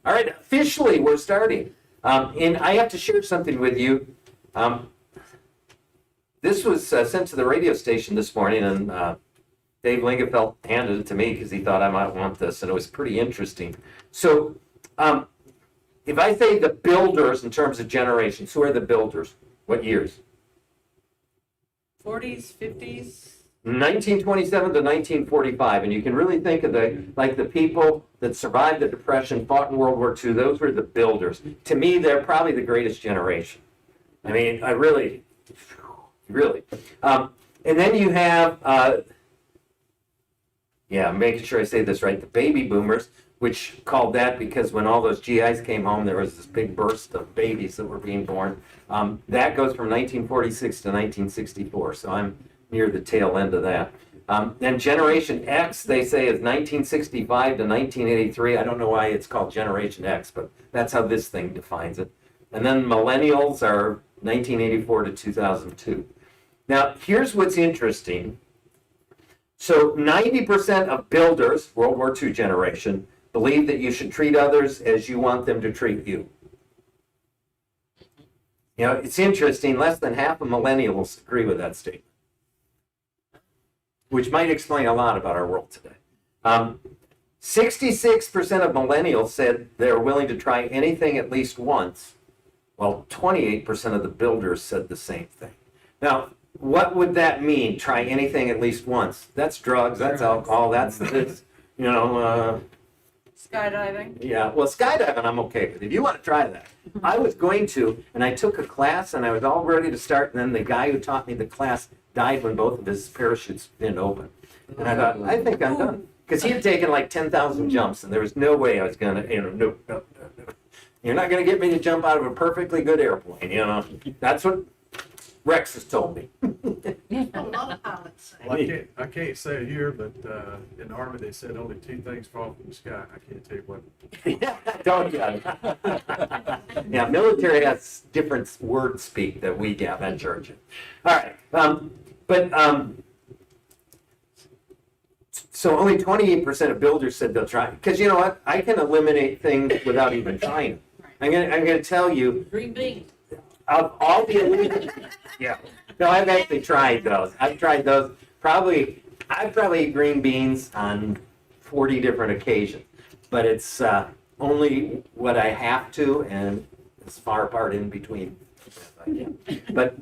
All right, officially we're starting. And I have to share something with you. This was sent to the radio station this morning, and Dave Lingefeld handed it to me because he thought I might want this, and it was pretty interesting. So if I say the builders in terms of generations, who are the builders? What years? 40s, 50s. 1927 to 1945, and you can really think of the people that survived the Depression, fought in World War II. Those were the builders. To me, they're probably the greatest generation. I mean, I really. And then you have, I'm making sure I say this right, the baby boomers, which called that because when all those GIs came home, there was this big burst of babies that were being born. That goes from 1946 to 1964, so I'm near the tail end of that. Then Generation X, they say, is 1965 to 1983. I don't know why it's called Generation X, but that's how this thing defines it. And then Millennials are 1984 to 2002. Now, here's what's interesting. So 90% of builders, World War II generation, believe that you should treat others as you want them to treat you. You know, it's interesting, less than half of millennials agree with that statement, which might explain a lot about our world today. 66% of millennials said they're willing to try anything at least once, while 28% of the builders said the same thing. Now, what would that mean, try anything at least once? That's drugs, that's alcohol, that's this, Skydiving. Yeah, well, skydiving I'm okay with. If you want to try that. I was going to, and I took a class, and I was all ready to start, and then the guy who taught me the class died when both of his parachutes didn't open. And I thought, I think I'm done. Because he had taken like 10,000 jumps, and there was no way I was going to, no. You're not going to get me to jump out of a perfectly good airplane, That's what Rex has told me. A lot of pilots say. Well, I can't say it here, but in the Army they said only two things fall from the sky. I can't tell you what. Don't you? Yeah, military has different word speak that we have in church. All right, so only 28% of builders said they'll try. Because you know what? I can eliminate things without even trying. I'm gonna tell you. Green beans. Of all the illegal, yeah. No, I've actually tried those. I've tried those. I've probably eaten green beans on 40 different occasions, but it's only what I have to, and as far apart in between as I can. But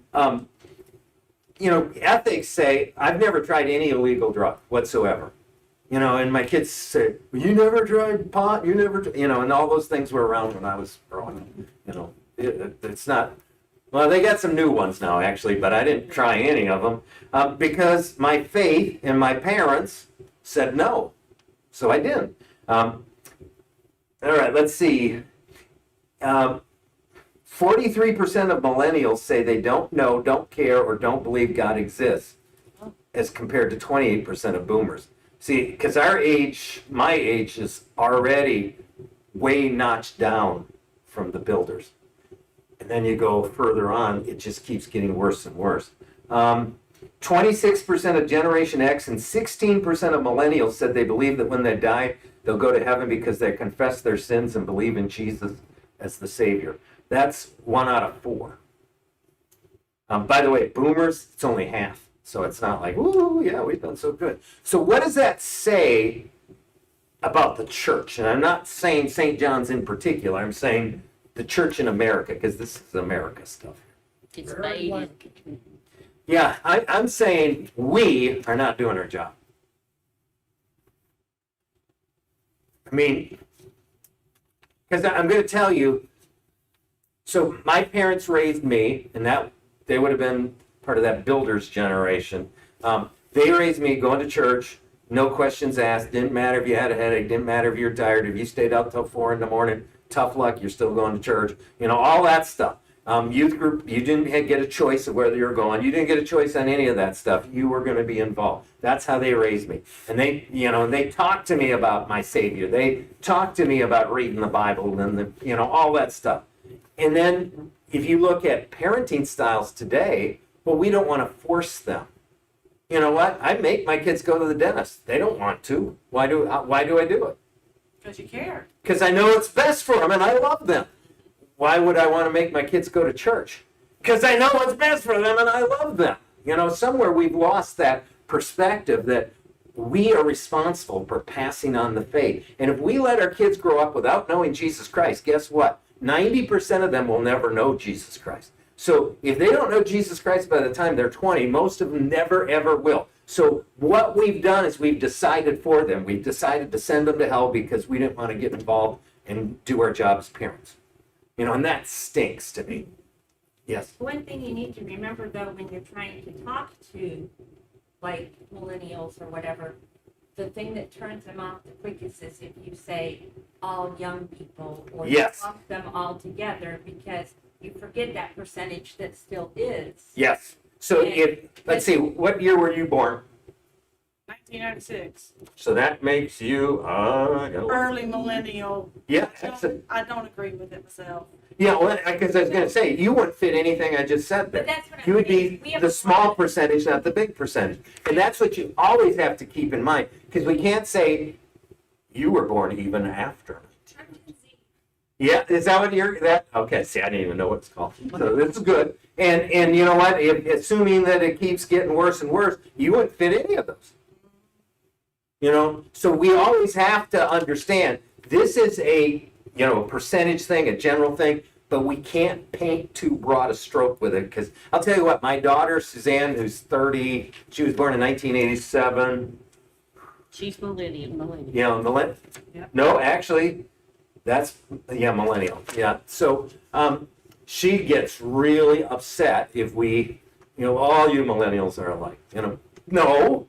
ethics say I've never tried any illegal drug whatsoever. And my kids say, well, you never tried pot, you never, and all those things were around when I was growing up. It's not. Well, they got some new ones now, actually, but I didn't try any of them because my faith and my parents said no. So I didn't. All right, let's see. 43% of millennials say they don't know, don't care, or don't believe God exists, as compared to 28% of boomers. See, because my age is already way notched down from the builders. And then you go further on, it just keeps getting worse and worse. 26% of Generation X and 16% of millennials said they believe that when they die, they'll go to heaven because they confess their sins and believe in Jesus as the Savior. That's 1 out of 4. By the way, boomers, it's only half. So it's not like, ooh, yeah, we've done so good. So what does that say about the church? And I'm not saying St. John's in particular. I'm saying the church in America, because this is America stuff. It's made. Yeah, I'm saying we are not doing our job. I mean, because I'm going to tell you, so my parents raised me, and that they would have been part of that builder's generation. They raised me going to church, no questions asked, didn't matter if you had a headache, didn't matter if you were tired, if you stayed out till 4 a.m, tough luck, you're still going to church, all that stuff. Youth group, you didn't get a choice of whether you're going. You didn't get a choice on any of that stuff. You were going to be involved. That's how they raised me. And they talked to me about my Savior. They talked to me about reading the Bible and all that stuff. And then if you look at parenting styles today, well, we don't want to force them. You know what? I make my kids go to the dentist. They don't want to. Why do I do it? Because you care. Because I know it's best for them and I love them. Why would I want to make my kids go to church? Because I know what's best for them and I love them. You know, somewhere we've lost that perspective that we are responsible for passing on the faith. And if we let our kids grow up without knowing Jesus Christ, guess what? 90% of them will never know Jesus Christ. So if they don't know Jesus Christ by the time they're 20, most of them never, ever will. So what we've done is we've decided for them. We've decided to send them to hell because we didn't want to get involved and do our job as parents. You know, and that stinks to me. Yes. One thing you need to remember, though, when you're trying to talk to, like, millennials or whatever, the thing that turns them off the quickest is if you say all young people or you Yes. lump them all together, because you forget that percentage that still is. Yes. So if, let's see, what year were you born? 1996. So that makes you, Early millennial. yeah, that's a, I don't agree with it myself. yeah, well, because I was going to say, you wouldn't fit anything I just said there. But that's what I'm You would saying. be We have the a small lot. percentage, not the big percentage. And that's what you always have to keep in mind, because we can't say you were born even after. Yeah, is that what you're, that, okay, see, I didn't even know what it's called. So this is good. And you know what, if, assuming that it keeps getting worse and worse, you wouldn't fit any of those. You know, so we always have to understand, this is a, you know, a percentage thing, a general thing, but we can't paint too broad a stroke with it, because I'll tell you what, my daughter, Suzanne, who's 30, she was born in 1987, She's millennial. you know, Yep. no, actually, that's, yeah, millennial, yeah. So she gets really upset if we, you know, all you millennials are alike, you know. No,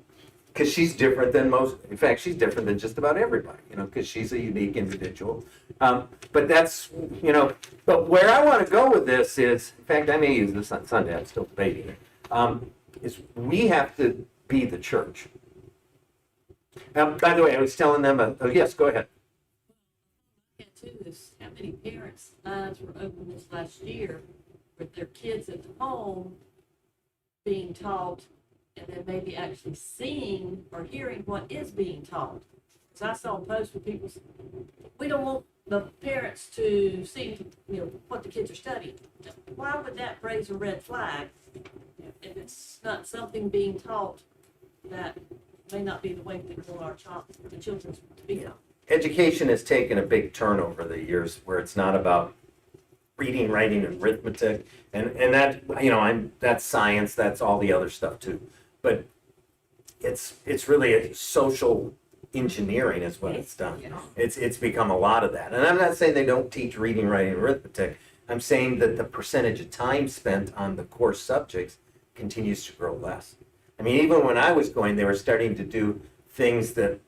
because she's different than most, in fact, she's different than just about everybody, you know, because she's a unique individual. But that's, you know, but where I want to go with this is, in fact, I may use this on Sunday, I'm still debating it, is we have to be the church. By the way, I was telling them, oh, yes, go ahead. Yeah, too, is how many parents' eyes were opened this last year with their kids at home being taught, and then maybe actually seeing or hearing what is being taught. Because I saw a post where people said, we don't want the parents to see, you know, what the kids are studying. Why would that raise a red flag if it's not something being taught that may not be the way that we want our the children to be taught? Education has taken a big turn over the years where it's not about reading, writing, and arithmetic, and that, you know, that's science, that's all the other stuff too. But it's really a social engineering is what it's done. It's become a lot of that. And I'm not saying they don't teach reading, writing, and arithmetic. I'm saying that the percentage of time spent on the core subjects continues to grow less. I mean, even when I was going, they were starting to do things that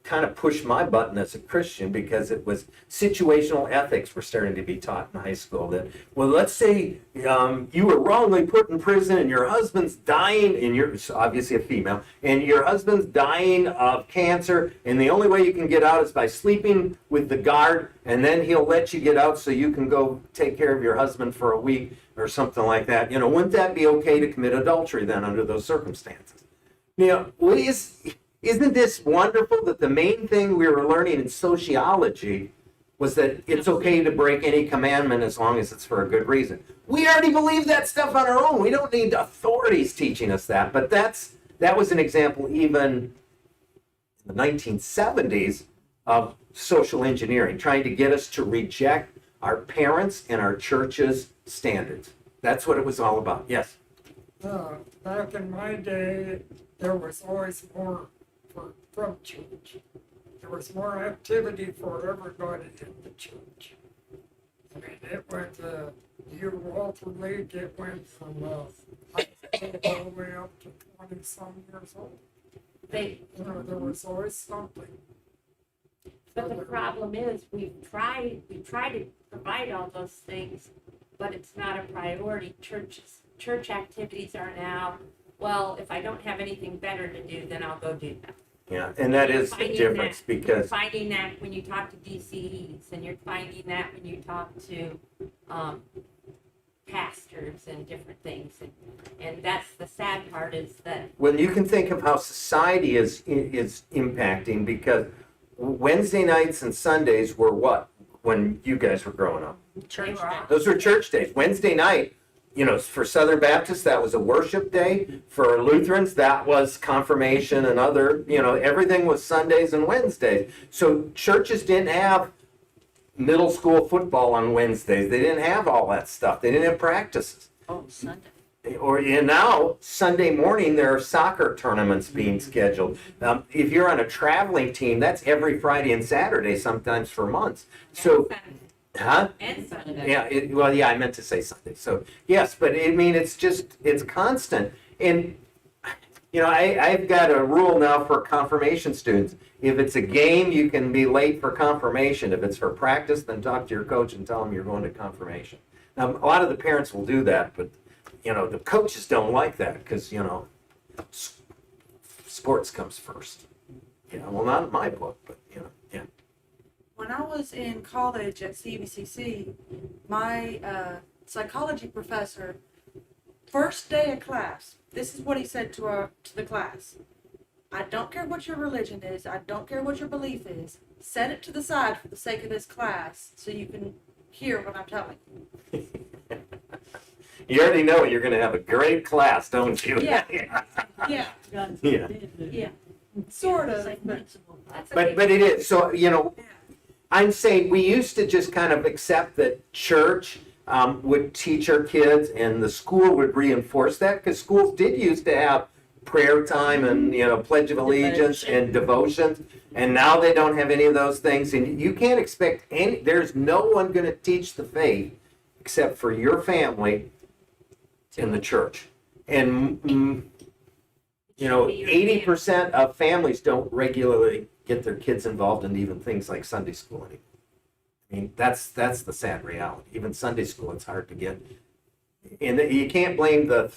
kind of pushed my button as a Christian, because it was situational ethics were starting to be taught in high school. That, well, let's say you were wrongly put in prison and your husband's dying, and you're obviously a female, and your husband's dying of cancer, and the only way you can get out is by sleeping with the guard, and then he'll let you get out so you can go take care of your husband for a week or something like that. You know, wouldn't that be okay to commit adultery then under those circumstances? You know, isn't this wonderful that the main thing we were learning in sociology was that it's okay to break any commandment as long as it's for a good reason? We already believe that stuff on our own. We don't need authorities teaching us that. But that was an example even in the 1970s of social engineering, trying to get us to reject our parents' and our church's standards. That's what it was all about. Yes? Back in my day, there was always more from church. There was more activity for everybody in the church. I mean, it went, you Walter League, it went from high school all the way up to 20-some years old. You know, there was always something. But the problem is, we try to provide all those things, but it's not a priority. Church activities are now, well, if I don't have anything better to do, then I'll go do that. Yeah, and that is the Finding difference You're because, finding that when you talk to DCEs, and you're finding that when you talk to pastors and different things. And that's the sad part, is that when you can think of how society is impacting, because Wednesday nights and Sundays were what when you guys were growing up? Church day. Those were church days. Wednesday night, you know, for Southern Baptists, that was a worship day. For Lutherans, that was confirmation and other, you know, everything was Sundays and Wednesdays. So churches didn't have middle school football on Wednesdays. They didn't have all that stuff. They didn't have practices. Oh, Sunday. Or and now Sunday morning there are soccer tournaments being scheduled. If you're on a traveling team, that's every Friday and Saturday, sometimes for months. So, huh? And Sunday. Yeah. Well, yeah, I meant to say Sunday. So yes, but I mean it's constant. And you know, I've got a rule now for confirmation students. If it's a game, you can be late for confirmation. If it's for practice, then talk to your coach and tell them you're going to confirmation. Now, a lot of the parents will do that, but you know, the coaches don't like that because, you know, sports comes first. You know, well, not in my book, but, you know, yeah. When I was in college at CVCC, my psychology professor, first day of class, this is what he said to the class. I don't care what your religion is. I don't care what your belief is. Set it to the side for the sake of this class so you can hear what I'm telling you. You already know you're going to have a great class, don't you? Yeah. Yeah. Yeah. Yeah. Sort of. Same But principle. That's But okay. it is. So, you know, I'm saying we used to just kind of accept that church would teach our kids and the school would reinforce that because schools did used to have prayer time and, you know, Pledge of Allegiance and devotions. And now they don't have any of those things. And you can't expect there's no one going to teach the faith except for your family in the church. And, you know, 80% of families don't regularly get their kids involved in even things like Sunday school anymore. I mean, that's the sad reality. Even Sunday school, it's hard to get. And you can't blame the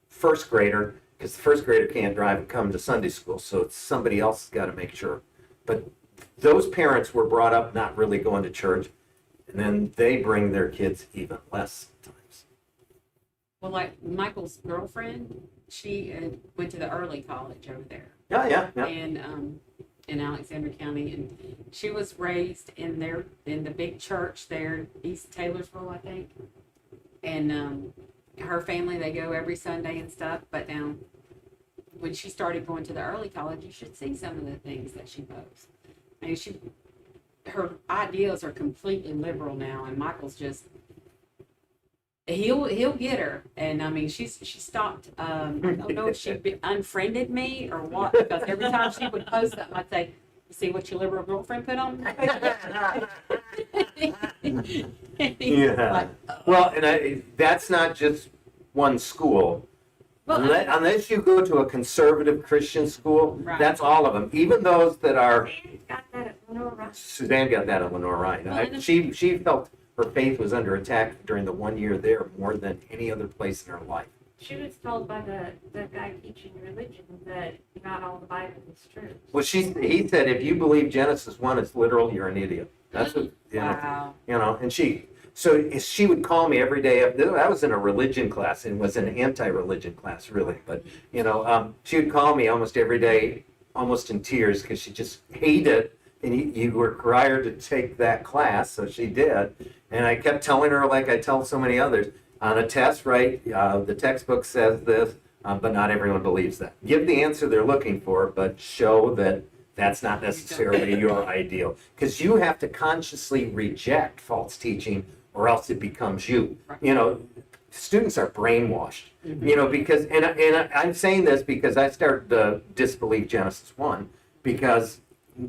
first grader because the first grader can't drive and come to Sunday school. So it's somebody else has got to make sure. But those parents were brought up not really going to church. And then they bring their kids even less times. Well, like Michael's girlfriend, she went to the early college over there. Yeah. And in Alexander County, and she was raised in the big church there, East Taylorsville, I think. And her family, they go every Sunday and stuff. But now, when she started going to the early college, you should see some of the things that she posts. I mean, her ideas are completely liberal now, and Michael's just. He'll get her, and I mean she stopped. I don't know if she unfriended me or what, because every time she would post something, I'd say, "You see what your liberal girlfriend put on?" Yeah. Well, and that's not just one school. Well, Unless you go to a conservative Christian school, Right. that's all of them. Even those that are. Dan's got that at Lenore Rock. Suzanne got that at Lenore Ryan. Well, and She felt her faith was under attack during the 1 year there more than any other place in her life. She was told by the guy teaching religion that not all the Bible is true. Well, he said if you believe Genesis 1 is literal, you're an idiot. That's what wow. you know. And she would call me every day. I was in a religion class and was an anti-religion class really, but you know, she would call me almost every day, almost in tears because she just hated. And you were required to take that class, so she did. And I kept telling her, like I tell so many others, on a test, right? The textbook says this, but not everyone believes that. Give the answer they're looking for, but show that that's not necessarily your ideal. Because you have to consciously reject false teaching, or else it becomes you. You know, students are brainwashed. You know, because and I'm saying this because I started to disbelieve Genesis 1 because.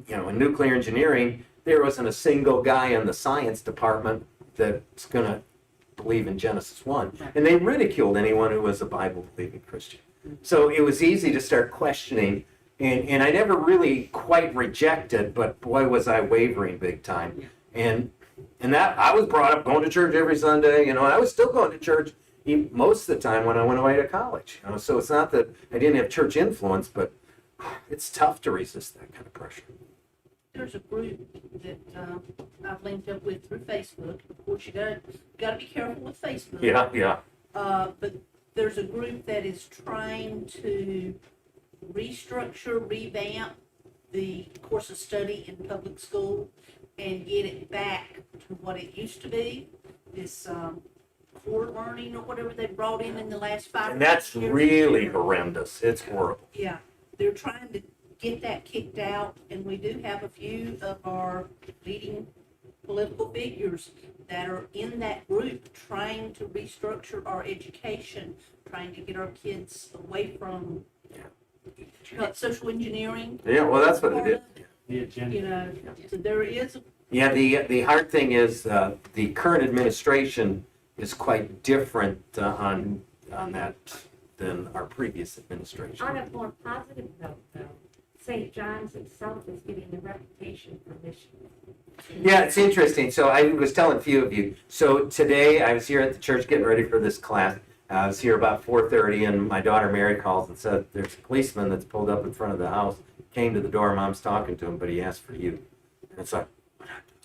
You know, in nuclear engineering, there wasn't a single guy in the science department that's going to believe in Genesis 1. And they ridiculed anyone who was a Bible-believing Christian. So it was easy to start questioning. And I never really quite rejected, but boy, was I wavering big time. And that I was brought up going to church every Sunday. You know, I was still going to church most of the time when I went away to college. You know, so it's not that I didn't have church influence, but it's tough to resist that kind of pressure. There's a group that I've linked up with through Facebook. Of course, you gotta be careful with Facebook. Yeah. But there's a group that is trying to restructure, revamp the course of study in public school and get it back to what it used to be, this, core learning or whatever they brought in the last 5 And that's years. really horrendous. It's horrible. Yeah, they're trying to get that kicked out, and we do have a few of our leading political figures that are in that group trying to restructure our education, trying to get our kids away from social engineering. Yeah, well, that's what it is. The agenda. You know, so there is, Yeah, the hard thing is, the current administration is quite different on that than our previous On administration. a more positive note, though, St. John's itself is getting a reputation for mission. Yeah, it's interesting. So I was telling a few of you. So today I was here at the church getting ready for this class. I was here about 4:30, and my daughter Mary calls and said, "There's a policeman that's pulled up in front of the house. Came to the door. Mom's talking to him, but he asked for you." And it's like,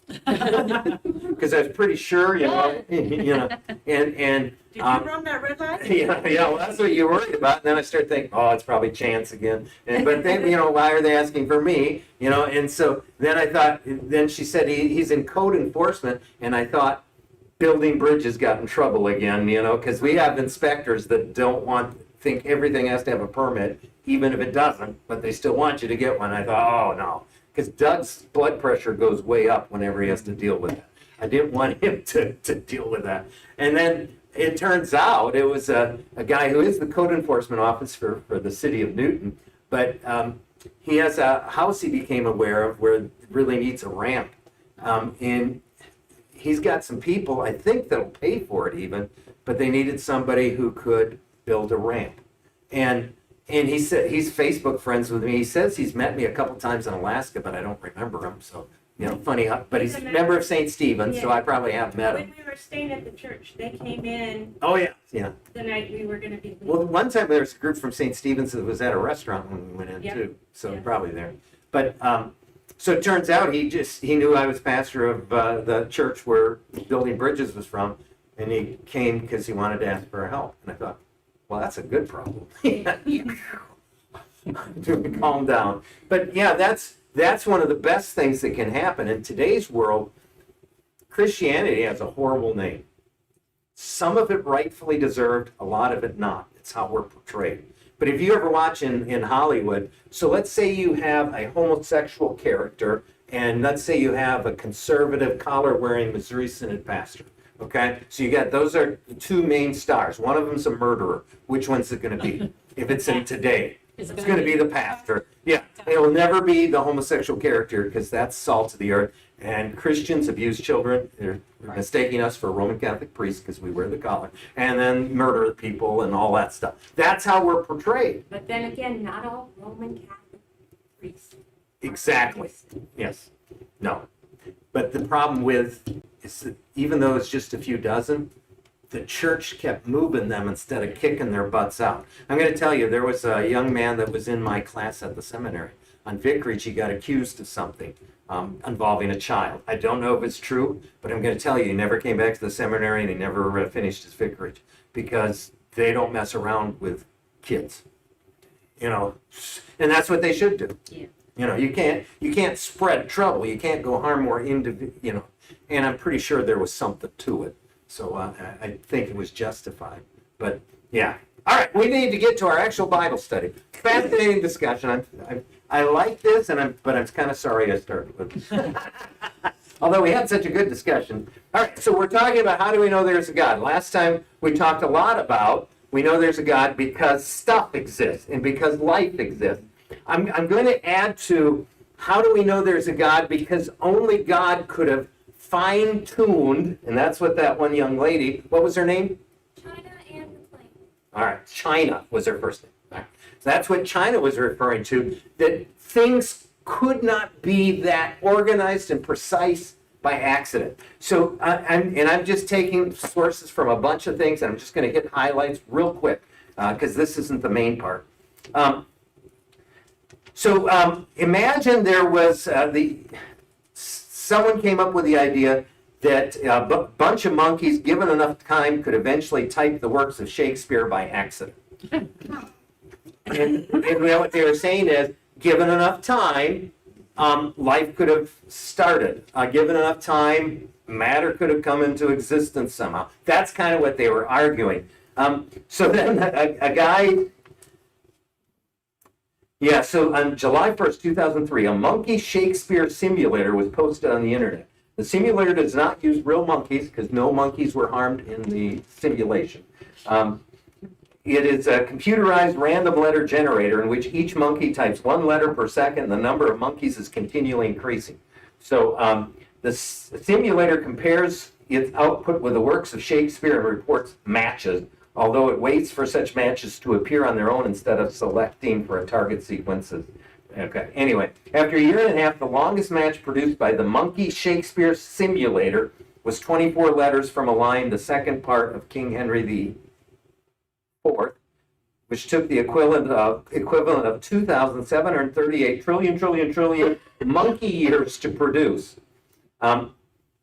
because I was pretty sure, you know, and Did you run that red light? yeah, well, that's what you're worried about. And then I start thinking, oh, it's probably chance again. But then, why are they asking for me? And so then I thought, then she said he's in code enforcement, and I thought building bridges got in trouble again, because we have inspectors that think everything has to have a permit, even if it doesn't, but they still want you to get one. I thought, oh no, because Doug's blood pressure goes way up whenever he has to deal with that. I didn't want him to deal with that. And then it turns out it was a guy who is the code enforcement officer for the city of Newton, but he has a house he became aware of where it really needs a ramp. And he's got some people, I think, that'll pay for it even, but they needed somebody who could build a ramp. And he said he's Facebook friends with me. He says he's met me a couple times in Alaska, but I don't remember him. So, funny. But he's a member of St. Stephen's, so I probably have met him. When we were staying at the church, they came in Oh, yeah. Yeah. the night we were gonna be leaving. Well, one time there was a group from St. Stephen's that was at a restaurant when we went in, Yeah. too. So, Yeah. probably there. But, so it turns out he knew I was pastor of the church where Building Bridges was from, and he came because he wanted to ask for help. And I thought, well, that's a good problem. Calm down. But yeah, that's one of the best things that can happen. In today's world, Christianity has a horrible name. Some of it rightfully deserved, a lot of it not. It's how we're portrayed. But if you ever watch in Hollywood, so let's say you have a homosexual character, and let's say you have a conservative collar-wearing Missouri Synod pastor. Okay, so those are the two main stars. One of them's a murderer. Which one's it going to be? If it's in today, it's going to be the pastor. Yeah, it will never be the homosexual character because that's salt of the earth. And Christians abuse children. They're mistaking us for Roman Catholic priests because we wear the collar, and then murder people and all that stuff. That's how we're portrayed. But then again, not all Roman Catholic priests. Exactly. Yes. No. But the problem is that even though it's just a few dozen, the church kept moving them instead of kicking their butts out. I'm going to tell you, there was a young man that was in my class at the seminary. On vicarage, he got accused of something involving a child. I don't know if it's true, but I'm going to tell you, he never came back to the seminary and he never finished his vicarage because they don't mess around with kids. And that's what they should do. Yeah. You can't spread trouble. You can't go harm more and I'm pretty sure there was something to it. So I think it was justified. But yeah. All right, we need to get to our actual Bible study. Fascinating discussion. I like this, but I'm kind of sorry I started with this. Although we had such a good discussion. All right, so we're talking about how do we know there's a God. Last time we talked a lot about we know there's a God because stuff exists and because life exists. I'm going to add to how do we know there's a God because only God could have fine-tuned, and that's what that one young lady, what was her name? China and the plane. All right, China was her first name. All right. So that's what China was referring to, that things could not be that organized and precise by accident. So, I'm just taking sources from a bunch of things, and I'm just going to hit highlights real quick, because this isn't the main part. Imagine there was someone came up with the idea that a bunch of monkeys, given enough time, could eventually type the works of Shakespeare by accident. and what they were saying is, given enough time, life could have started. Given enough time, matter could have come into existence somehow. That's kind of what they were arguing. So then a guy, yeah, so on July 1st, 2003, a monkey Shakespeare simulator was posted on the internet. The simulator does not use real monkeys because no monkeys were harmed in the simulation. It is a computerized random letter generator in which each monkey types one letter per second. The number of monkeys is continually increasing. So the simulator compares its output with the works of Shakespeare and reports matches, although it waits for such matches to appear on their own instead of selecting for a target sequences. Okay, anyway, after a year and a half, the longest match produced by the monkey Shakespeare simulator was 24 letters from a line, the second part of King Henry IV, which took the equivalent of 2,738 trillion monkey years to produce.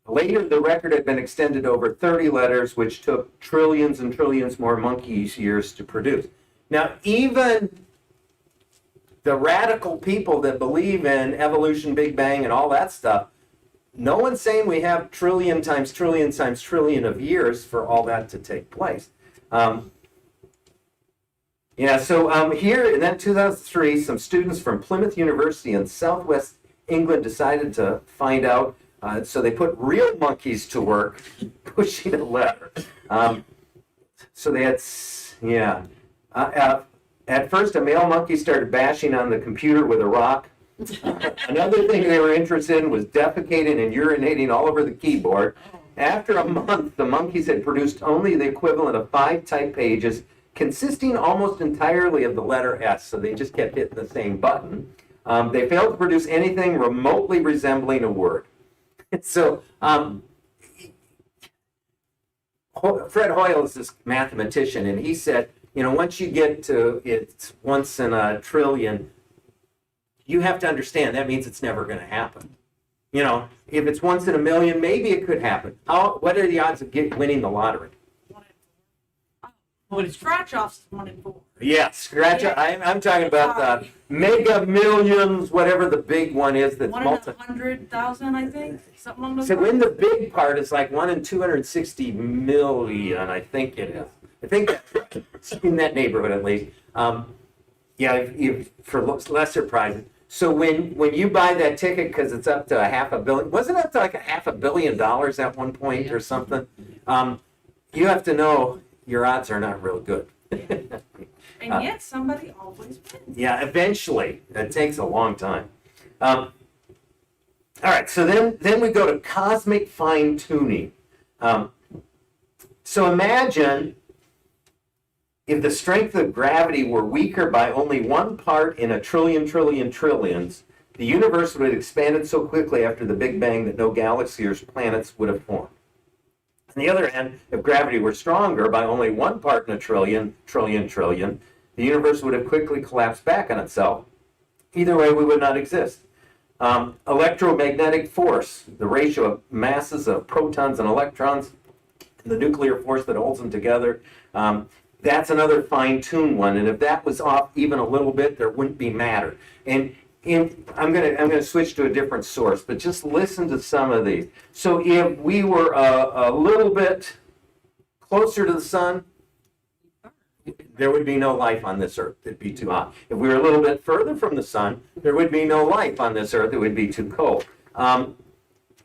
Later, the record had been extended over 30 letters, which took trillions and trillions more monkey years to produce. Now, even the radical people that believe in evolution, Big Bang, and all that stuff, no one's saying we have trillion times trillion times trillion of years for all that to take place. Here in that 2003, some students from Plymouth University in Southwest England decided to find out. So they put real monkeys to work pushing a letter. So they had, at first, a male monkey started bashing on the computer with a rock. Another thing they were interested in was defecating and urinating all over the keyboard. After a month, the monkeys had produced only the equivalent of 5 type pages, consisting almost entirely of the letter S, so they just kept hitting the same button. They failed to produce anything remotely resembling a word. So, Fred Hoyle is this mathematician, and he said, once you get to it's once in a trillion, you have to understand that means it's never going to happen. If it's once in a million, maybe it could happen. What are the odds of winning the lottery? 1 in 4. Well, scratch-offs is 1 in 4. Yeah, scratch. Yeah. I'm talking about the mega millions, whatever the big one is. That's 1 in 100,000, I think. Something along those So when lines. the big part is like 1 in 260 million, I think it is. I think that's right. It's in that neighborhood at least. For less surprising. So when you buy that ticket because it's up to $500 million, wasn't it up to like $500 million at one point or something? You have to know your odds are not real good. And yet somebody always wins. Yeah, eventually. It takes a long time. All right, so then we go to cosmic fine-tuning. So imagine if the strength of gravity were weaker by only 1 part in a trillion trillions, the universe would have expanded so quickly after the Big Bang that no galaxy or planets would have formed. On the other hand, if gravity were stronger by only 1 part in a trillion, the universe would have quickly collapsed back on itself. Either way, we would not exist. Electromagnetic force, the ratio of masses of protons and electrons, the nuclear force that holds them together, that's another fine-tuned one. And if that was off even a little bit, there wouldn't be matter. And I'm gonna switch to a different source, but just listen to some of these. So if we were a little bit closer to the sun, there would be no life on this earth. It'd be too hot. If we were a little bit further from the sun, there would be no life on this earth. It would be too cold.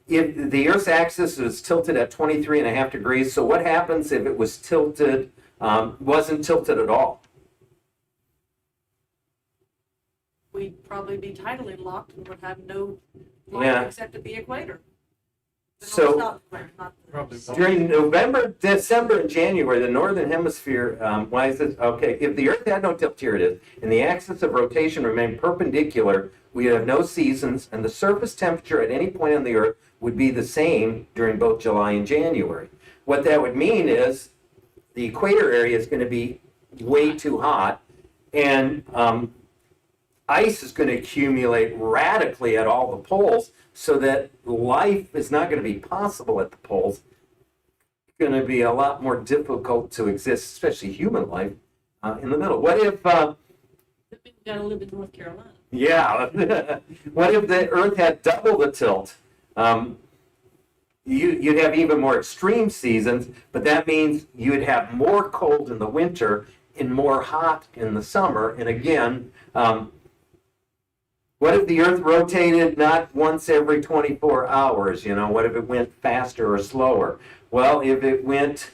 If the Earth's axis is tilted at 23.5 degrees, so what happens if it was tilted, wasn't tilted at all? We'd probably be tidally locked and would have no life Yeah. except at the equator. The So- North South equator, not the- Probably won't. During November, December, and January, the northern hemisphere, why is this? Okay, if the Earth had no tilt, here it is, and the axis of rotation remained perpendicular, we would have no seasons, and the surface temperature at any point on the Earth would be the same during both July and January. What that would mean is the equator area is going to be way too hot, and ice is going to accumulate radically at all the poles, so that life is not going to be possible at the poles. It's going to be a lot more difficult to exist, especially human life, in the middle. What if, We gotta live in North Carolina. Yeah. What if the Earth had double the tilt? You'd have even more extreme seasons, but that means you'd have more cold in the winter and more hot in the summer. And again, what if the Earth rotated not once every 24 hours? What if it went faster or slower? Well, if it went,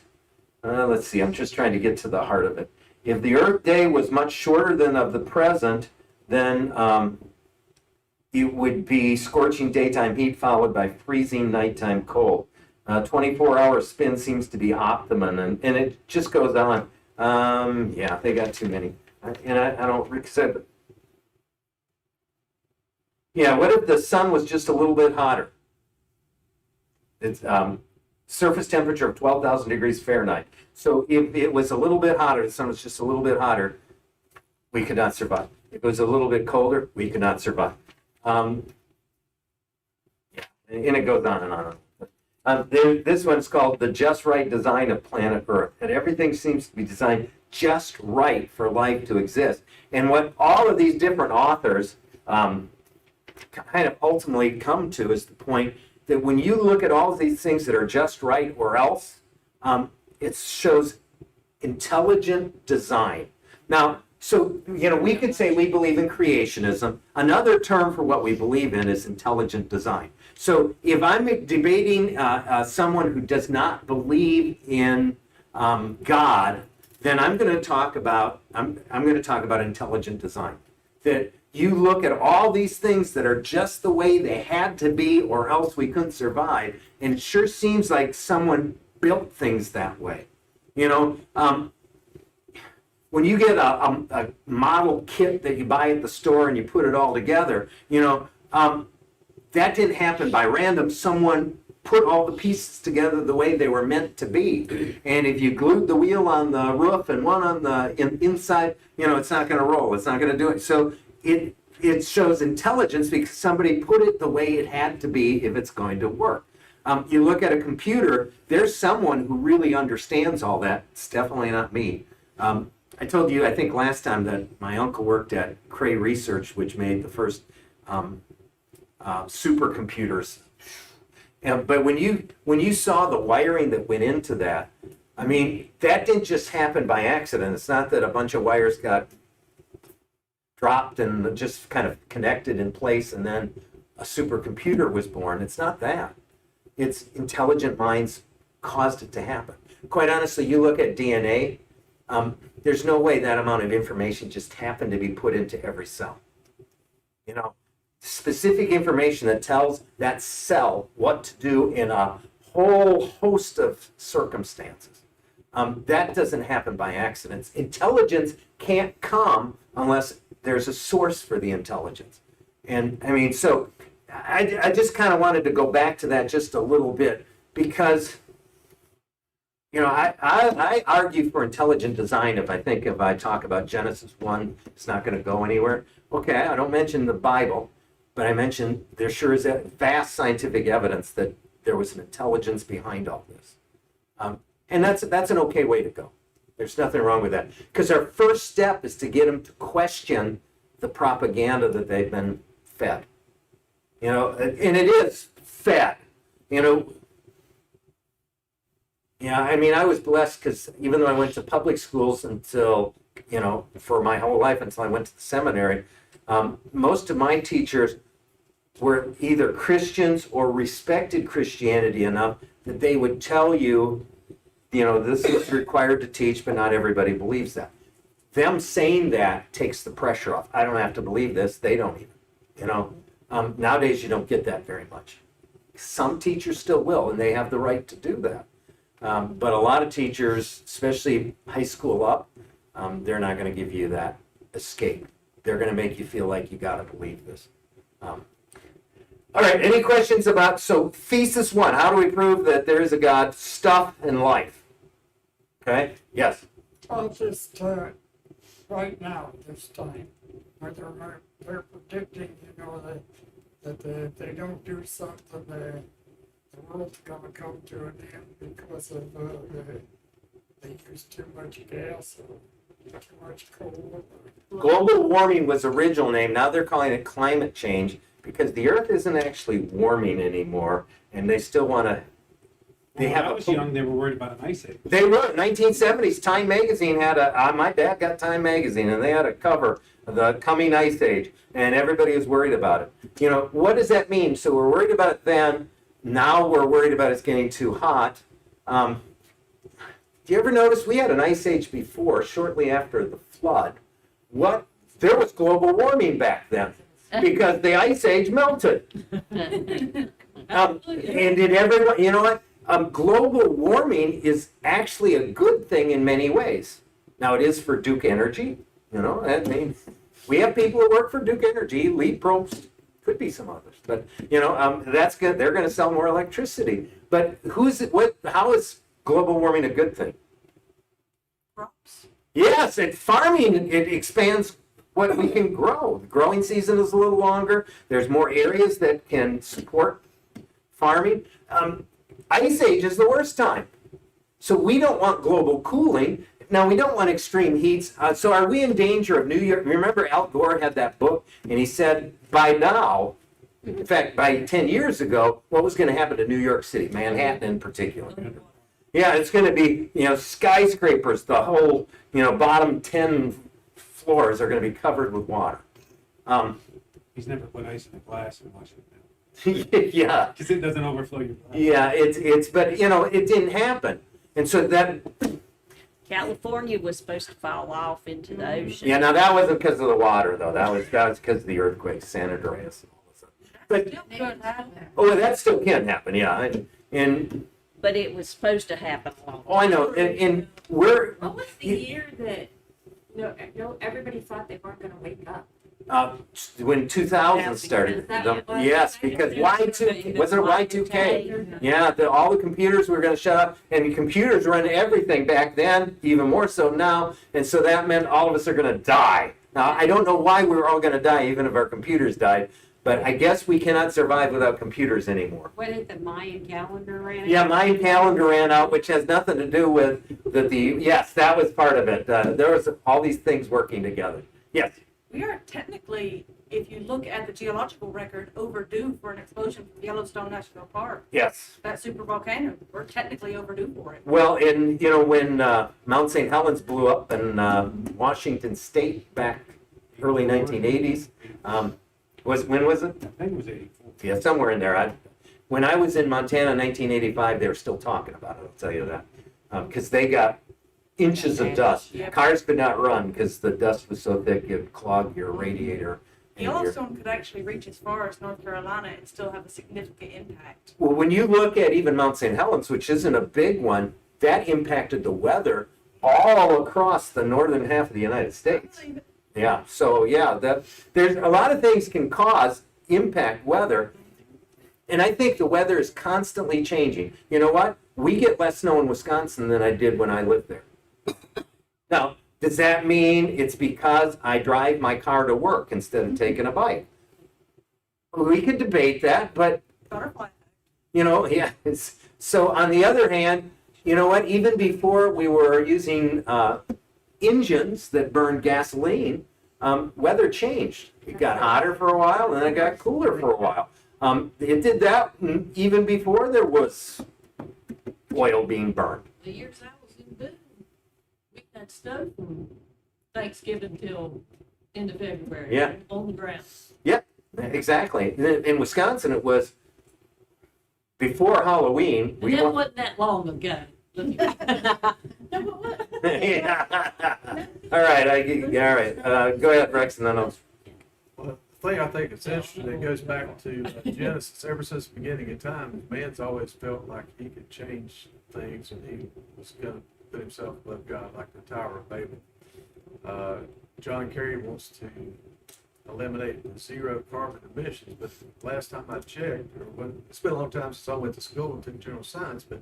let's see, I'm just trying to get to the heart of it. If the Earth day was much shorter than of the present, then it would be scorching daytime heat followed by freezing nighttime cold. 24-hour spin seems to be optimum, and it just goes on. Yeah, they got too many. And I don't, Rick said, yeah, what if the sun was just a little bit hotter? It's surface temperature of 12,000 degrees Fahrenheit. So if it was a little bit hotter, the sun was just a little bit hotter, we could not survive. If it was a little bit colder, we could not survive. Yeah, and it goes on and on. This one's called the just right design of planet Earth. And everything seems to be designed just right for life to exist. And what all of these different authors kind of ultimately come to is the point that when you look at all of these things that are just right or else, it shows intelligent design. Now, so, we could say we believe in creationism. Another term for what we believe in is intelligent design. So if I'm debating someone who does not believe in God, then I'm going to talk about intelligent design. That you look at all these things that are just the way they had to be or else we couldn't survive, and it sure seems like someone built things that way. When you get a model kit that you buy at the store and you put it all together, that didn't happen by random. Someone put all the pieces together the way they were meant to be. And if you glued the wheel on the roof and one on the inside, it's not going to roll. It's not going to do it. So it shows intelligence because somebody put it the way it had to be if it's going to work. You look at a computer, there's someone who really understands all that. It's definitely not me. I told you, I think last time, that my uncle worked at Cray Research, which made the first supercomputers. But when you saw the wiring that went into that, I mean, that didn't just happen by accident. It's not that a bunch of wires got dropped and just kind of connected in place and then a supercomputer was born. It's not that. It's intelligent minds caused it to happen. Quite honestly, you look at DNA, there's no way that amount of information just happened to be put into every cell. Specific information that tells that cell what to do in a whole host of circumstances. That doesn't happen by accidents. Intelligence can't come unless there's a source for the intelligence. And I mean, so I just kind of wanted to go back to that just a little bit because, I argue for intelligent design if I talk about Genesis 1, it's not going to go anywhere. Okay, I don't mention the Bible, but I mentioned there sure is vast scientific evidence that there was an intelligence behind all this. And that's an okay way to go. There's nothing wrong with that. Because our first step is to get them to question the propaganda that they've been fed. And it is fed. Yeah, I mean, I was blessed because even though I went to public schools until, for my whole life until I went to the seminary, most of my teachers were either Christians or respected Christianity enough that they would tell you, this is required to teach, but not everybody believes that. Them saying that takes the pressure off. I don't have to believe this. They don't even. Nowadays, you don't get that very much. Some teachers still will, and they have the right to do that. But a lot of teachers, especially high school up, they're not going to give you that escape. They're going to make you feel like you got to believe this. All right, any questions about, so thesis 1, how do we prove that there is a God? Stuff and life. Okay, yes? I'll just, right now, this time, whether they're predicting, that if they don't do something, the world's gonna come to an end because of, they use too much gas or too much cold. Global warming was the original name. Now they're calling it climate change because the Earth isn't actually warming anymore, and they still want to. They When have I was young, they were worried about an ice age. They were 1970s. Time magazine had a. My dad got Time magazine, and they had a cover of the coming ice age, and everybody was worried about it. You know, what does that mean? So we're worried about it then. Now we're worried about it's getting too hot. Do you ever notice we had an ice age before, shortly after the flood? What? There was global warming back then because the ice age melted. And did everyone? You know what? Global warming is actually a good thing in many ways. Now it is for Duke Energy. You know, I mean, we have people who work for Duke Energy, lead probes, could be some others, but you know, that's good. They're going to sell more electricity. But who's it? What? How is global warming a good thing? Crops. Yes, and farming, it expands what we can grow. The growing season is a little longer. There's more areas that can support farming. Ice age is the worst time. So we don't want global cooling. Now, we don't want extreme heats. So are we in danger of New York? Remember Al Gore had that book, and he said by now, in fact, by 10 years ago, what was going to happen to New York City, Manhattan in particular? Yeah, it's going to be, you know, skyscrapers, the whole, you know, bottom 10 floors are going to be covered with water. He's never put ice in a glass and washed it down. Yeah, Because it doesn't overflow your glass. yeah, but, you know, it didn't happen. And so that, California was supposed to fall off into the ocean. yeah, now that wasn't because of the water, though. That was because of the earthquake, San Andreas. And all this stuff. But, Still could happen. oh, that still can happen, yeah. And But it was supposed to happen a long oh, I know, and we're, What was the year that, no, everybody thought they weren't gonna wake up? when 2000 started. Is that what it was? Yes, because Y2, wasn't it Y2K? Yeah, all the computers were going to shut up, and computers run everything back then, even more so now, and so that meant all of us are going to die. Now, I don't know why we were all going to die, even if our computers died, but I guess we cannot survive without computers anymore. What did the Mayan calendar ran? Yeah, my calendar ran out, which has nothing to do with yes, that was part of it. There was all these things working together. Yes. We are technically, if you look at the geological record, overdue for an explosion from Yellowstone National Park. Yes. That super volcano, we're technically overdue for it. Well, you know, when Mount St. Helens blew up in Washington State back early 1980s, when was it? I think it was 84. Yeah, somewhere in there. When I was in Montana in 1985, they were still talking about it, I'll tell you that. Because they got inches of dust. Yep. Cars could not run because the dust was so thick it would clog your radiator. and your- Yellowstone could actually reach as far as North Carolina and still have a significant impact. Well, when you look at even Mount St. Helens, which isn't a big one, that impacted the weather all across the northern half of the United States. Yeah, so yeah, there's a lot of things can cause impact weather. And I think the weather is constantly changing. You know what? We get less snow in Wisconsin than I did when I lived there. Now, does that mean it's because I drive my car to work instead of taking a bike? We could debate that, but Butterfly. you know, yeah. So on the other hand, you know what? Even before we were using engines that burned gasoline, weather changed. It got hotter for a while, and then it got cooler for a while. It did that even before there was oil being burned. The years I was in Boone, we had stuff from Thanksgiving till end of February. Yeah. On the ground. Exactly. In Wisconsin, it was before Halloween. And that wasn't that long ago. Yeah. All right. All right. Go ahead, Rex, and then I'll. Well, the thing I think is interesting, it goes back to Genesis. Ever since the beginning of time, man's always felt like he could change things and he was going to put himself above God, like the Tower of Babel. John Kerry wants to eliminate zero carbon emissions, but last time I checked, it's been a long time since I went to school and took general science, but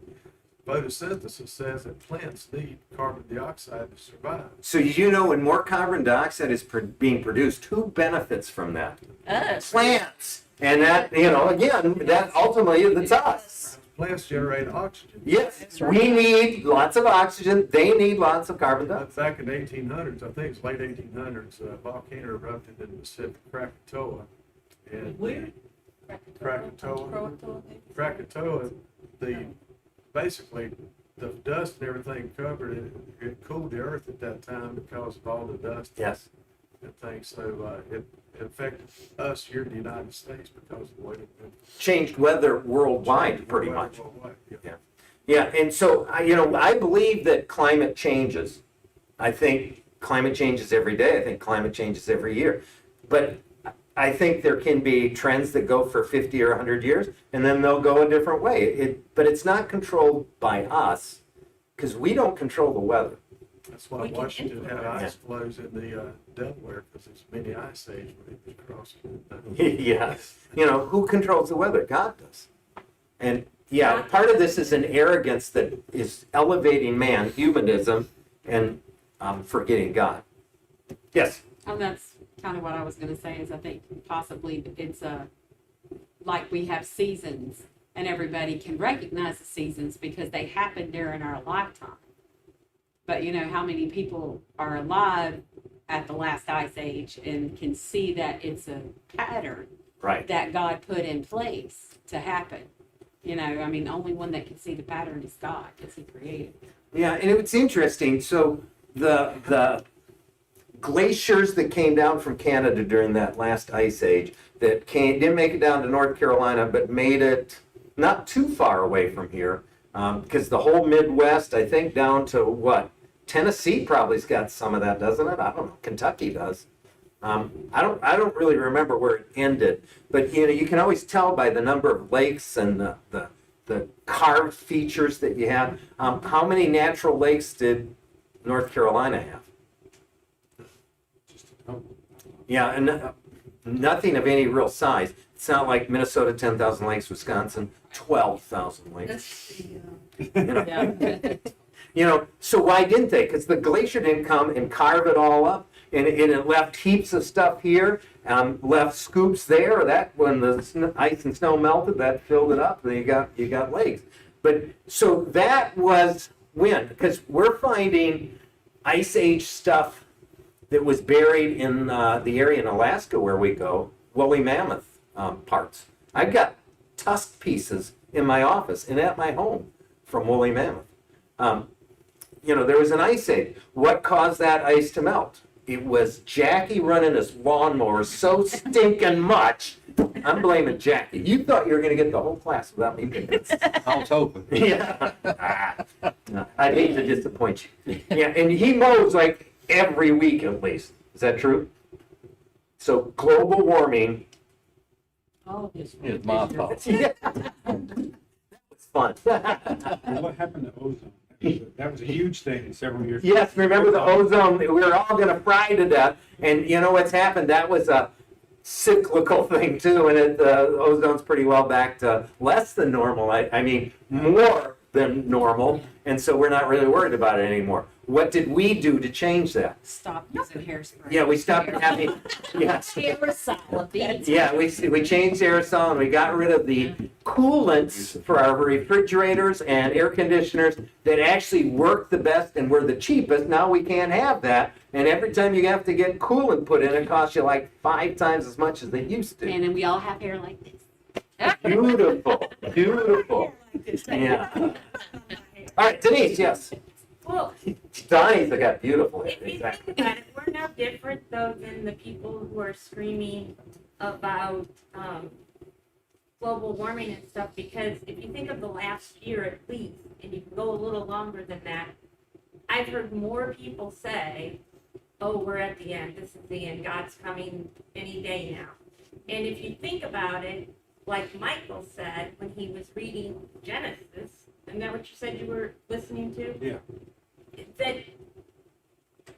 photosynthesis says that plants need carbon dioxide to survive. So you know, when more carbon dioxide is being produced, who benefits from that? Us. Plants. And that, you know, again, that ultimately it's us. plants generate oxygen. Yes, we need lots of oxygen, they need lots of carbon But dioxide. back in the 1800s, I think it's late 1800s, a volcano erupted in the Pacific, Krakatoa. And Where? Krakatoa, Krakatoa, basically, the dust and everything covered it. It cooled the earth at that time because of all the dust Yes, and things. So it affected us here in the United States because of the way it changed weather worldwide, pretty much. worldwide, yeah. Yeah, and so, I believe that climate changes. I think climate changes every day. I think climate changes every year. But I think there can be trends that go for 50 or 100 years, and then they'll go a different way. But it's not controlled by us, because we don't control the weather. That's why We can Washington had influence. ice flows in the Delaware, because it's mini ice age when it was crossing. Yes. Who controls the weather? God does. And yeah, part of this is an arrogance that is elevating man, humanism, and forgetting God. Yes. And that's kind of what I was gonna say, is I think possibly it's like we have seasons and everybody can recognize the seasons because they happen during our lifetime. But how many people are alive at the last ice age and can see that it's a pattern Right. that God put in place to happen? Only one that can see the pattern is God, because He created it. Yeah, and it's interesting. So the glaciers that came down from Canada during that last ice age that didn't make it down to North Carolina, but made it not too far away from here, because the whole Midwest, I think, down to what? Tennessee probably's got some of that, doesn't it? I don't know. Kentucky does. I don't really remember where it ended, but you can always tell by the number of lakes and the carved features that you have. How many natural lakes did North Carolina have? Just a couple. Yeah, and nothing of any real size. It's not like Minnesota, 10,000 lakes, Wisconsin, 12,000 lakes. That's the, So why didn't they? Because the glacier didn't come and carve it all up, and it left heaps of stuff here, left scoops there. That when the ice and snow melted, that filled it up, and you got lakes. But so that was when, because we're finding ice age stuff that was buried in the area in Alaska where we go, woolly mammoth parts. I've got tusk pieces in my office and at my home from woolly mammoth. There was an ice age. What caused that ice to melt? It was Jackie running his lawnmower so stinking much. I'm blaming Jackie. You thought you were going to get the whole class without me convinced. I was hoping. Yeah. I'd hate to disappoint you. Yeah, and he mows like every week at least. Is that true? So global warming. All this. It's my fault. Yeah. That was fun. And what happened to ozone? That was a huge thing several years ago. Yes, remember the ozone? We were all going to fry to death. And you know what's happened? That was a cyclical thing too, and the ozone's pretty well back to less than normal. I mean, more than normal. And so we're not really worried about it anymore. What did we do to change that? Stop using hairspray. Yeah, we stopped having, yes. Aerosol, beads. Yeah, we changed aerosol and we got rid of the coolants for our refrigerators and air conditioners that actually work the best and were the cheapest. Now we can't have that. And every time you have to get coolant put in, it costs you like 5 times as much as they used to. And then we all have hair like this. Beautiful, beautiful. Yeah. All right, Denise, yes. Well, Donnie's got beautiful hair, if you exactly. think about it, we're no different though than the people who are screaming about global warming and stuff, because if you think of the last year at least, and you can go a little longer than that, I've heard more people say, oh, we're at the end, this is the end, God's coming any day now. And if you think about it, like Michael said when he was reading Genesis, isn't that what you said you were listening to? Yeah. That,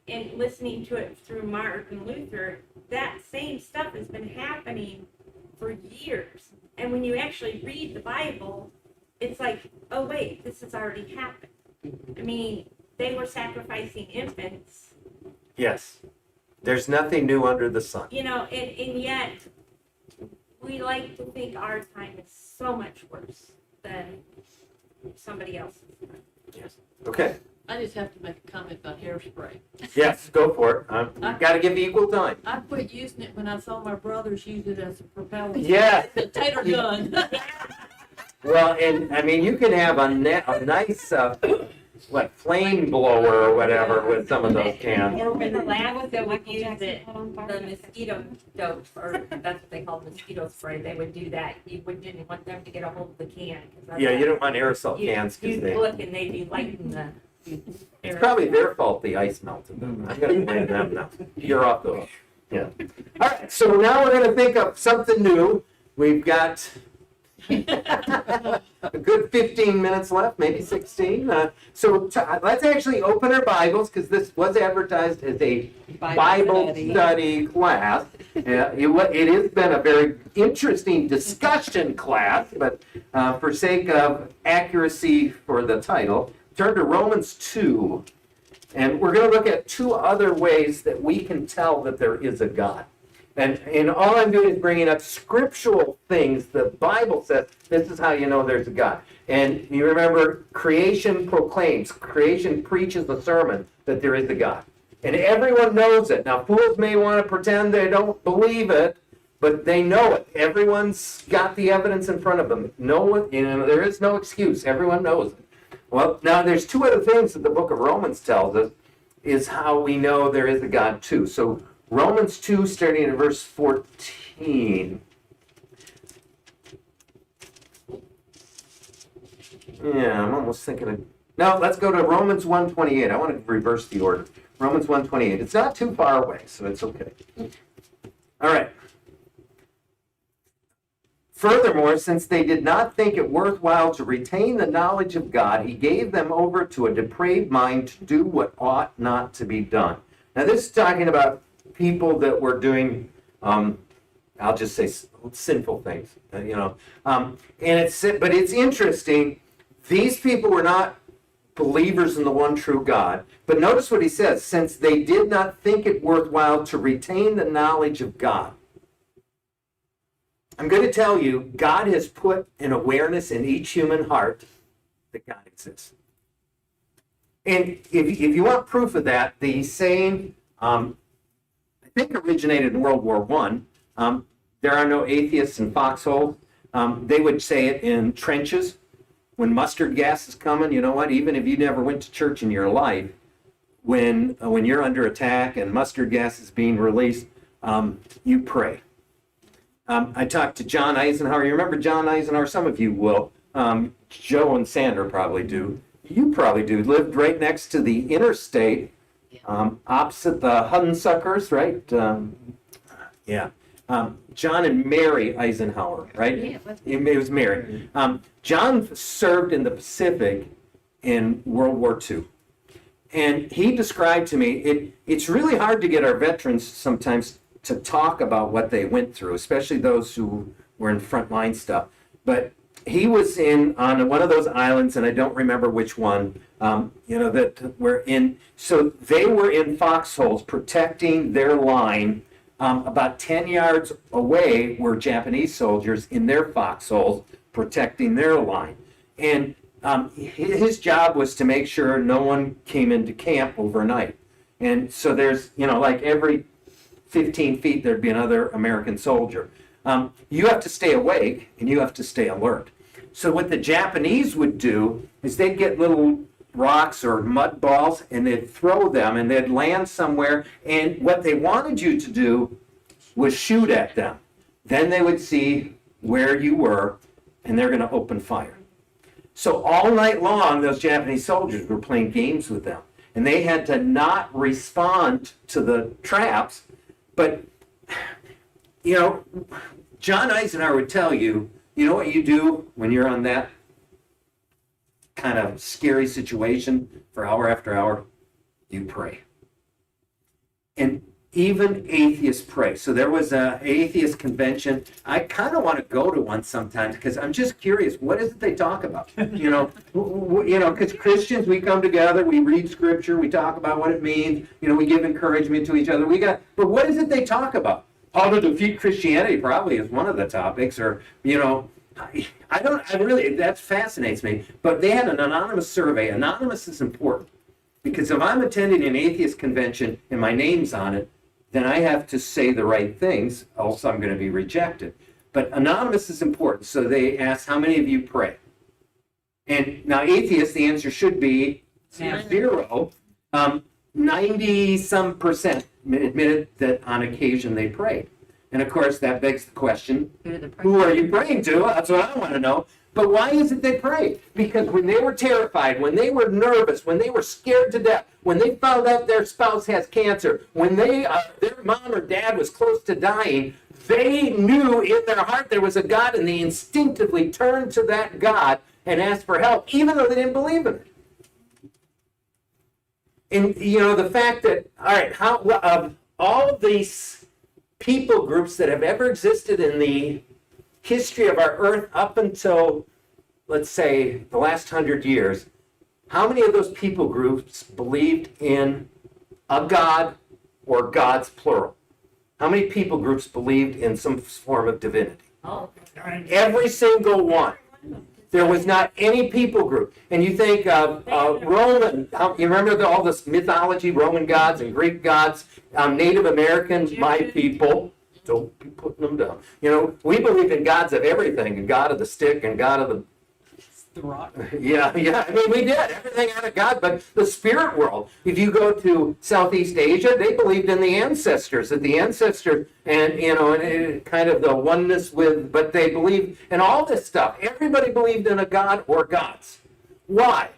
and listening to it through Martin Luther, that same stuff has been happening for years. And when you actually read the Bible, it's like, oh wait, this has already happened. I mean, they were sacrificing infants, Yes. There's nothing new under the sun. and yet we like to think our time is so much worse. than somebody else's. Okay, I just have to make a comment about hairspray. yes, go for it. Got to give equal time. I quit using it when I saw my brothers use it as a propeller. Yes. The tater gun. Well, and I mean, you can have a nice, flame blower or whatever with some of those cans. Or when the labs that would Michael use Jackson it, caught on fire. the mosquito dope, or that's what they call mosquito spray, they would do that. You didn't want them to get a hold of the can. 'cause Yeah, you don't want aerosol cans because You'd they. look and they'd be lighting the. It's probably their fault the ice melted. I'm gonna blame them now. You're off the hook. Yeah. All right, so now we're gonna think of something new. We've got a good 15 minutes left, maybe 16. Let's actually open our Bibles, because this was advertised as a Bible study class. It has been a very interesting discussion class, but for sake of accuracy for the title, turn to Romans 2. And we're going to look at two other ways that we can tell that there is a God. And all I'm doing is bringing up scriptural things. The Bible says this is how you know there's a God. And you remember, creation proclaims, creation preaches the sermon that there is a God. And everyone knows it. Now, fools may want to pretend they don't believe it, but they know it. Everyone's got the evidence in front of them. No one, there is no excuse. Everyone knows it. Well, now there's two other things that the book of Romans tells us is how we know there is a God too. So Romans 2, starting in verse 14. Yeah, I'm almost thinking of... No, let's go to Romans 1:28. I want to reverse the order. Romans 1:28. It's not too far away, so it's okay. All right. Furthermore, since they did not think it worthwhile to retain the knowledge of God, he gave them over to a depraved mind to do what ought not to be done. Now, this is talking about people that were doing, I'll just say sinful things, but it's interesting. These people were not believers in the one true God. But notice what he says, since they did not think it worthwhile to retain the knowledge of God. I'm going to tell you, God has put an awareness in each human heart that God exists. And if you want proof of that, the saying, I think originated in World War I. There are no atheists in foxholes. They would say it in trenches. When mustard gas is coming, you know what? Even if you never went to church in your life, when you're under attack and mustard gas is being released, you pray. I talked to John Eisenhower. You remember John Eisenhower? Some of you will. Joe and Sandra probably do. You probably do. Lived right next to the interstate, opposite the Hunsuckers, right? John and Mary Eisenhower, right? Yeah, It was Mary. John served in the Pacific in World War II. And he described to me, it's really hard to get our veterans sometimes to talk about what they went through, especially those who were in frontline stuff. But he was on one of those islands, and I don't remember which one, that were in. So they were in foxholes protecting their line. About 10 yards away were Japanese soldiers in their foxholes protecting their line. And his job was to make sure no one came into camp overnight. And so there's, like every 15 feet, there'd be another American soldier. You have to stay awake and you have to stay alert. So what the Japanese would do is they'd get little rocks or mud balls and they'd throw them and they'd land somewhere. And what they wanted you to do was shoot at them. Then they would see where you were and they're going to open fire. So all night long, those Japanese soldiers were playing games with them. And they had to not respond to the traps. But, John Eisenhower would tell you, you know what you do when you're on that kind of scary situation for hour after hour? You pray. And even atheists pray. So there was an atheist convention. I kind of want to go to one sometimes because I'm just curious. What is it they talk about? Because Christians, we come together, we read scripture, we talk about what it means. We give encouragement to each other. But what is it they talk about? How to defeat Christianity probably is one of the topics, or that fascinates me, but they had an anonymous survey. Anonymous is important because if I'm attending an atheist convention and my name's on it, then I have to say the right things, else I'm going to be rejected. But anonymous is important. So they asked, how many of you pray? And now atheists, the answer should be 0. 90-some% admitted that on occasion they prayed. And of course, that begs the question, who are you praying to? That's what I want to know. But why is it they prayed? Because when they were terrified, when they were nervous, when they were scared to death, when they found out their spouse has cancer, when their mom or dad was close to dying, they knew in their heart there was a God, and they instinctively turned to that God and asked for help, even though they didn't believe in it. And, the fact that, all right, of all these people groups that have ever existed in the history of our earth up until, let's say, the last 100 years, how many of those people groups believed in a God or gods, plural? How many people groups believed in some form of divinity? Oh, Every single one. There was not any people group. And you think of Roman, you remember all this mythology, Roman gods and Greek gods, Native Americans, my people. Don't be putting them down. We believe in gods of everything, and God of the stick and God of the rock. Yeah. I mean, we did everything out of God, but the spirit world. If you go to Southeast Asia, they believed in the ancestors, and and kind of the oneness with. But they believed in all this stuff. Everybody believed in a God or gods. Why?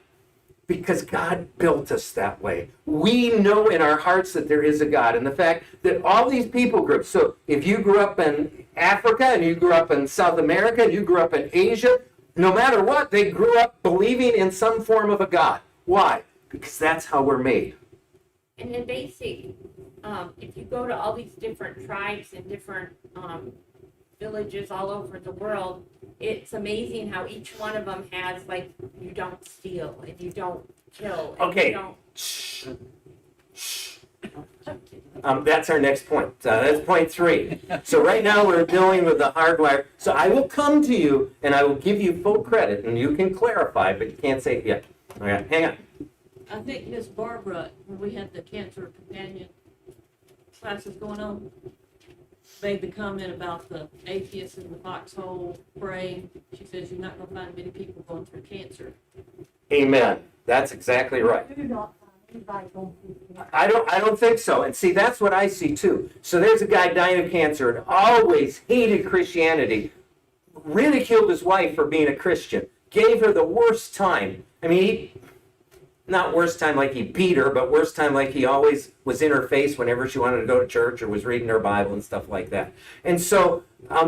Because God built us that way. We know in our hearts that there is a God, and the fact that all these people groups. So if you grew up in Africa, and you grew up in South America, and you grew up in Asia. No matter what, they grew up believing in some form of a God. Why? Because that's how we're made. and in basic, if you go to all these different tribes and different villages all over the world, it's amazing how each one of them has, like, you don't steal and you don't kill. And Okay. You don't... Shh. That's our next point. That's point 3. So right now we're dealing with the hardwire. So I will come to you and I will give you full credit, and you can clarify, but you can't say it yet. Okay, hang on. I think Miss Barbara, when we had the cancer companion classes going on, made the comment about the atheists in the foxhole praying. She says you're not going to find many people going through cancer. Amen. That's exactly right. I don't think so. And see, that's what I see too. So there's a guy dying of cancer and always hated Christianity, ridiculed his wife for being a Christian, gave her the worst time. I mean, not worst time like he beat her, but worst time like he always was in her face whenever she wanted to go to church or was reading her Bible and stuff like that. And so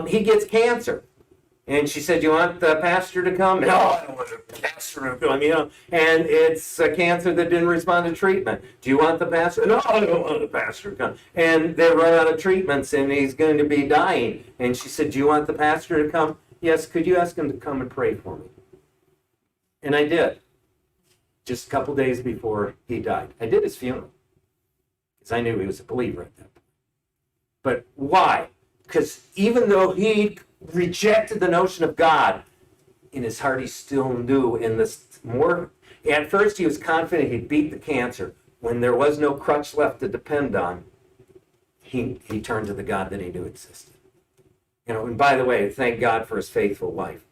he gets cancer. And she said, "You want the pastor to come?" "No, I don't want the pastor to come." And it's a cancer that didn't respond to treatment. "Do you want the pastor?" "No, I don't want the pastor to come." And they run out of treatments, and he's going to be dying. And she said, "Do you want the pastor to come?" "Yes, could you ask him to come and pray for me?" And I did. Just a couple days before he died. I did his funeral. Because I knew he was a believer at that point. But why? Because even though he rejected the notion of God, in his heart he still knew in this more. At first he was confident he'd beat the cancer. When there was no crutch left to depend on, he turned to the God that he knew existed. And by the way, thank God for his faithful wife,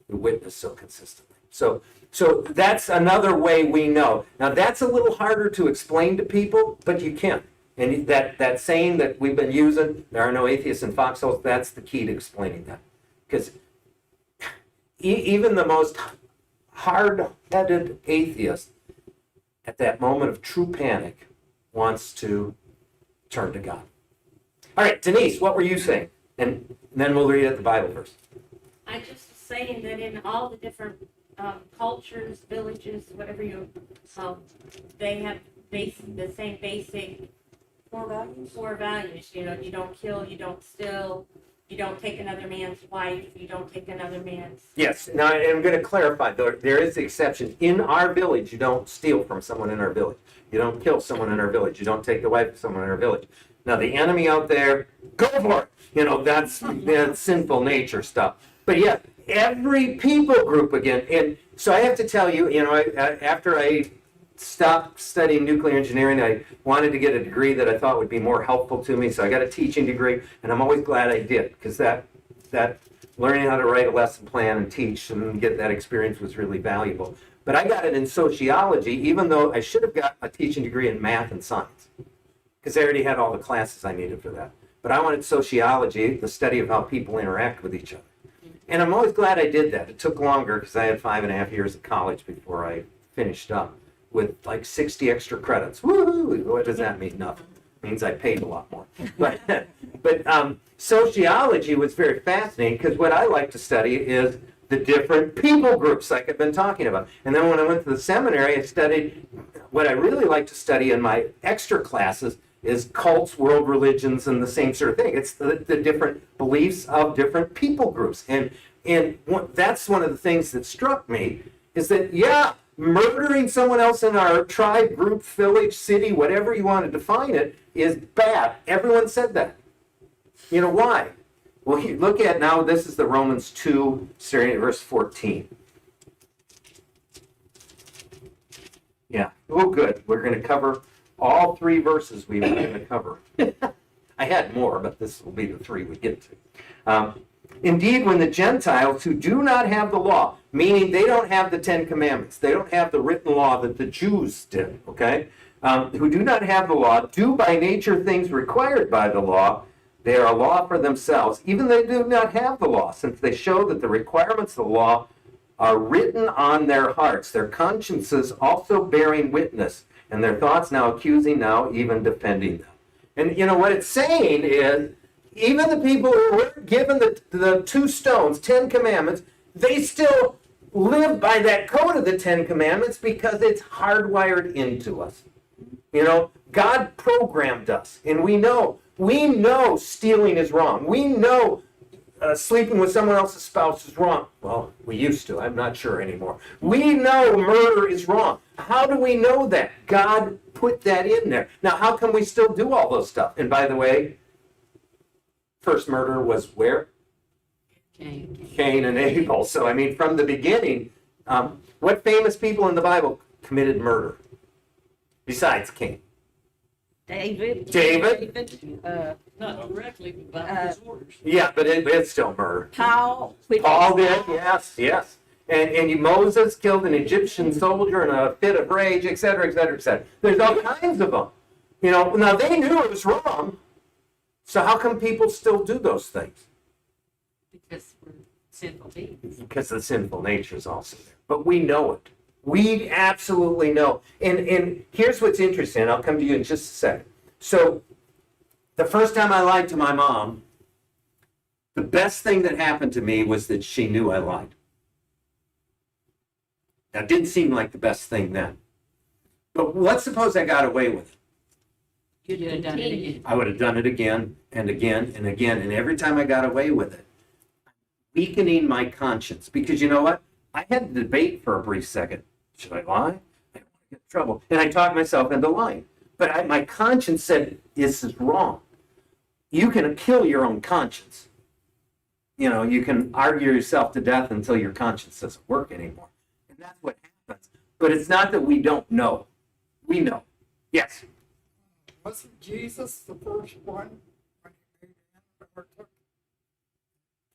who witnessed so consistently. So that's another way we know. Now that's a little harder to explain to people, but you can. And that saying that we've been using, there are no atheists in foxholes, that's the key to explaining that. Because even the most hard-headed atheist, at that moment of true panic, wants to turn to God. All right, Denise, what were you saying? And then we'll read at the Bible verse. I just was saying that in all the different cultures, villages, whatever they have the same basic core values. You don't kill, you don't steal, you don't take another man's wife, you don't take another man's. Yes. Now I'm going to clarify. There is the exception. In our village, you don't steal from someone in our village. You don't kill someone in our village. You don't take the wife of someone in our village. Now the enemy out there, go for it. That's sinful nature stuff. But yeah, every people group again. And so I have to tell you, after I stopped studying nuclear engineering, I wanted to get a degree that I thought would be more helpful to me. So I got a teaching degree, and I'm always glad I did, because that learning how to write a lesson plan and teach and get that experience was really valuable. But I got it in sociology, even though I should have got a teaching degree in math and science, because I already had all the classes I needed for that. But I wanted sociology, the study of how people interact with each other. And I'm always glad I did that. It took longer because I had 5.5 years of college before I finished up with like 60 extra credits. Woohoo! What does that mean? Nothing. It means I paid a lot more. But sociology was very fascinating, because what I like to study is the different people groups, like I've been talking about. And then when I went to the seminary, I studied what I really like to study in my extra classes is cults, world religions, and the same sort of thing. It's the different beliefs of different people groups. And that's one of the things that struck me, is that, yeah, murdering someone else in our tribe, group, village, city, whatever you want to define it, is bad. Everyone said that. You know why? Well, look at now, this is the Romans 2, starting at verse 14. Yeah, oh good. We're going to cover all 3 verses we were going to cover. I had more, but this will be the 3 we get to. Indeed, when the Gentiles who do not have the law, meaning they don't have the 10 Commandments, they don't have the written law that the Jews did, okay? Who do not have the law, do by nature things required by the law, they are a law for themselves, even they do not have the law, since they show that the requirements of the law are written on their hearts, their consciences also bearing witness, and their thoughts now accusing, now even defending them. And what it's saying is, even the people who were given the 2 stones, 10 commandments, they still live by that code of the 10 commandments because it's hardwired into us. God programmed us, and we know stealing is wrong. We know sleeping with someone else's spouse is wrong. Well, we used to. I'm not sure anymore. We know murder is wrong. How do we know that? God put that in there. Now, how can we still do all those stuff? And by the way, first murder was where? Cain and Abel. So, from the beginning, what famous people in the Bible committed murder besides Cain? David. Not directly, but by his orders. Yeah, but it's still murder. Paul. Paul did, yes. And Moses killed an Egyptian soldier in a fit of rage, et cetera, et cetera, et cetera. There's all kinds of them. Now they knew it was wrong. So how come people still do those things? Because we're sinful beings. Because the sinful nature is also there. But we know it. We absolutely know. And here's what's interesting. I'll come to you in just a second. So the first time I lied to my mom, the best thing that happened to me was that she knew I lied. Now, it didn't seem like the best thing then. But let's suppose I got away with it. You'd have done it again. I would have done it again and again and again. And every time I got away with it, weakening my conscience. Because you know what? I had the debate for a brief second. Should I lie? I don't want to get in trouble. And I talked myself into lying. But my conscience said, this is wrong. You can kill your own conscience. You can argue yourself to death until your conscience doesn't work anymore. And that's what happens. But it's not that we don't know. We know. Yes? Wasn't Jesus the first one when he made him or took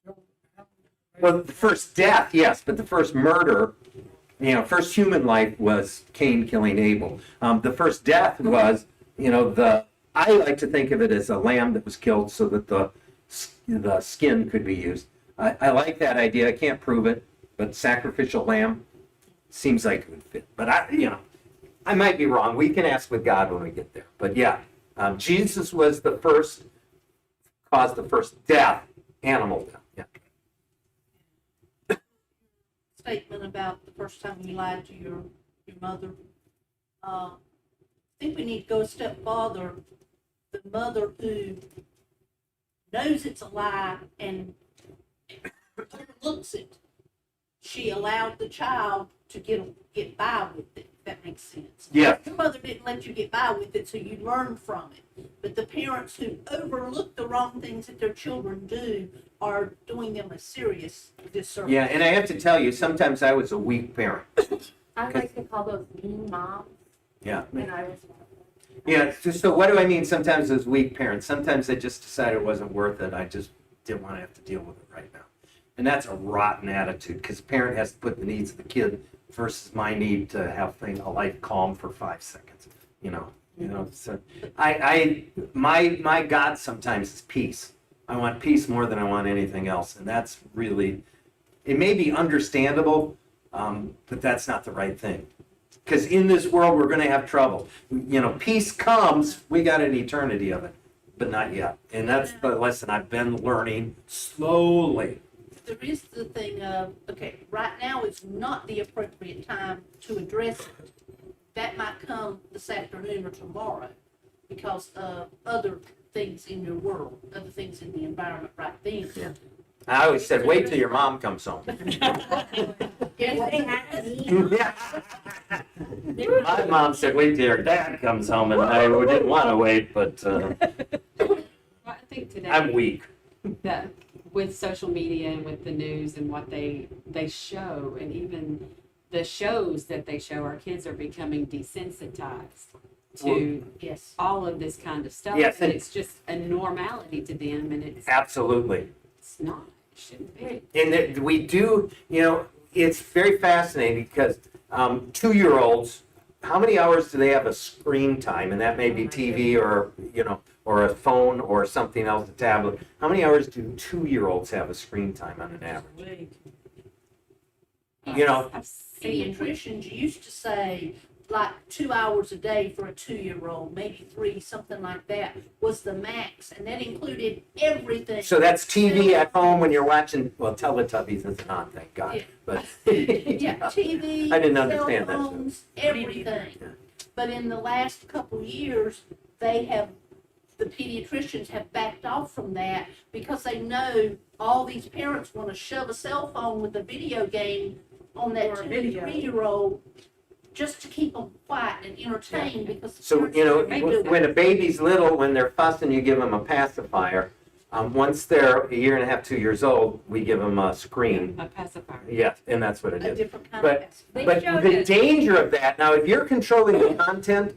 killed him? Well, the first death, yes, but the first murder, first human life was Cain killing Abel. The first death was, I like to think of it as a lamb that was killed so that the skin could be used. I like that idea. I can't prove it, but sacrificial lamb seems like it would fit. But I might be wrong. We can ask with God when we get there. But yeah, Jesus was the first, caused the first death, animal death. Yeah. Statement about the first time you lied to your mother. I think we need to go a step farther. The mother who knows it's a lie and overlooks it. She allowed the child to get by with it. If that makes sense. Yeah. Your mother didn't let you get by with it, so you learn from it. but the parents who overlook the wrong things that their children do are doing them a serious disservice. Yeah, and I have to tell you, sometimes I was a weak parent. I like to call those mean moms, Yeah. and I was. Yeah, so what do I mean sometimes as weak parents? Sometimes I just decided it wasn't worth it. I just didn't want to have to deal with it right now. And that's a rotten attitude because a parent has to put the needs of the kid versus my need to have a life calm for 5 seconds. So my God sometimes is peace. I want peace more than I want anything else. And that's really, it may be understandable, but that's not the right thing. Because in this world, we're going to have trouble. Peace comes, we got an eternity of it, but not yet. And that's the lesson I've been learning slowly. There is the thing of, okay, right now is not the appropriate time to address it. That might come this afternoon or tomorrow because of other things in your world, other things in the environment right then. Yeah. I always said, wait till your mom comes home. My mom said, wait till your dad comes home, and I didn't want to wait, but I think today. I'm weak. That with social media and with the news and what they show, and even the shows that they show, our kids are becoming desensitized to Yes. all of this kind of stuff. Yes, and and- it's just a normality to them, and Absolutely. it's not. It shouldn't be. And that we do, it's very fascinating because 2-year-olds, how many hours do they have a screen time? And that may be TV or a phone or something else, a tablet. How many hours do 2-year-olds have a screen time on an average? I've seen Pediatricians used to say like 2 hours a day for a 2-year-old, maybe 3, something like that was the max, and that included everything. So that's TV at home when you're watching, well, Teletubbies is not, thank God. Yeah. But Yeah, TV, I didn't cell understand that, so. phones, everything. Yeah. But in the last couple years, the pediatricians have backed off from that because they know all these parents want to shove a cell phone with a video game on that Or a 2 video. and 3-year-old just to keep them quiet and entertained because. the So, parents when a baby's little, when they're fussing, you give them a pacifier. Once they're 1.5 2 years old, we give them a screen. a pacifier. Yeah, and that's what it A is. different kind But- of. They But showed the it. danger of that, now, if you're controlling the content,